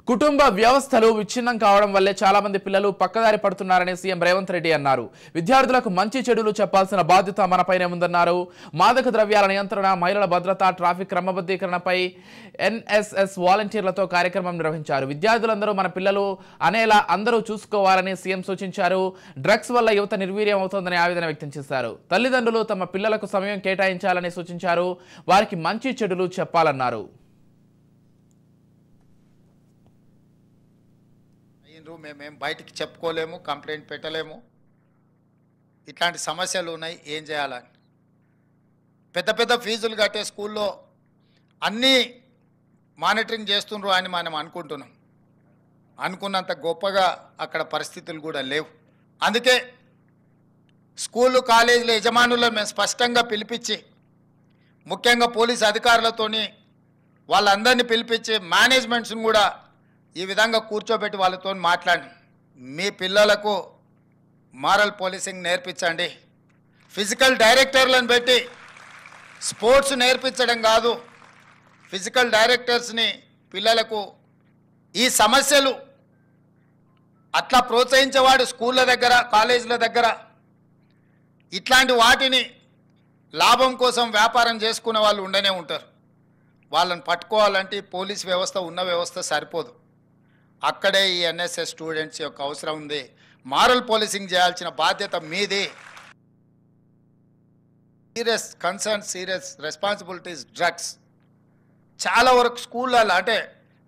కుటుంబ వ్యవస్థలు విచ్ఛిన్నం కావడం వల్లే చాలా మంది పిల్లలు పక్కదారి పడుతున్నారని సీఎం రేవంత్ రెడ్డి అన్నారు. విద్యార్థులకు మంచి చెడులు చెప్పాల్సిన బాధ్యత మనపైనే ఉందన్నారు. మాదక ద్రవ్యాల నియంత్రణ, మహిళల భద్రత, ట్రాఫిక్ క్రమబద్ధీకరణపై ఎన్ఎస్ఎస్ వాలంటీర్లతో కార్యక్రమం నిర్వహించారు. విద్యార్థులందరూ మన పిల్లలు అనేలా అందరూ చూసుకోవాలని సీఎం సూచించారు. డ్రగ్స్ వల్ల యువత నిర్వీర్యం అవుతోందని ఆవేదన వ్యక్తం చేశారు. తల్లిదండ్రులు తమ పిల్లలకు సమయం కేటాయించాలని సూచించారు. వారికి మంచి చెడులు చెప్పాలన్నారు. మేమేం బయటికి చెప్పుకోలేము, కంప్లైంట్ పెట్టలేము. ఇట్లాంటి సమస్యలు ఉన్నాయి, ఏం చేయాలని. పెద్ద పెద్ద ఫీజులు కట్టే స్కూల్లో అన్నీ మానిటరింగ్ చేస్తుండ్రు అని మనం అనుకుంటున్నాం. అనుకున్నంత గొప్పగా అక్కడ పరిస్థితులు కూడా లేవు. అందుకే స్కూళ్ళు, కాలేజీల యజమానులను మేము స్పష్టంగా పిలిపించి, ముఖ్యంగా పోలీస్ అధికారులతోని వాళ్ళందరినీ పిలిపించి మేనేజ్మెంట్స్ని కూడా ఈ విధంగా కూర్చోబెట్టి వాళ్ళతో మాట్లాడి, మీ పిల్లలకు మారల్ పోలీసింగ్ నేర్పించండి. ఫిజికల్ డైరెక్టర్లను పెట్టి స్పోర్ట్స్ నేర్పించడం కాదు, ఫిజికల్ డైరెక్టర్స్ని పిల్లలకు ఈ సమస్యలు అట్లా ప్రోత్సహించేవాడు స్కూళ్ళ దగ్గర, కాలేజీల దగ్గర ఇట్లాంటి వాటిని లాభం కోసం వ్యాపారం చేసుకునే వాళ్ళు ఉండనే ఉంటారు. వాళ్ళని పట్టుకోవాలంటే పోలీస్ వ్యవస్థ ఉన్న వ్యవస్థ సరిపోదు. అక్కడే ఈ ఎన్ఎస్ఎస్ స్టూడెంట్స్ యొక్క అవసరం ఉంది. మారల్ పోలీసింగ్ చేయాల్సిన బాధ్యత మీది. Serious concern, serious responsibilities drugs చాలా వరకు స్కూళ్ళల్లో, అంటే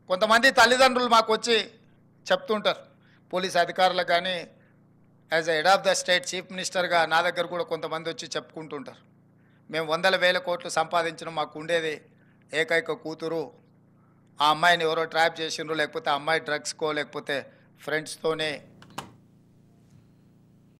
కొంతమంది తల్లిదండ్రులు మాకు వచ్చి చెప్తుంటారు, పోలీస్ అధికారులకు కానీ as a head of the state chief మినిస్టర్గా నా దగ్గర కూడా కొంతమంది వచ్చి చెప్పుకుంటుంటారు, మేము 100,000 కోట్లు సంపాదించిన, మాకు ఉండేది ఏకైక కూతురు, ఆ అమ్మాయిని ఎవరో ట్రాప్ చేసిండ్రు, లేకపోతే ఆ అమ్మాయి డ్రగ్స్కో లేకపోతే ఫ్రెండ్స్తోనే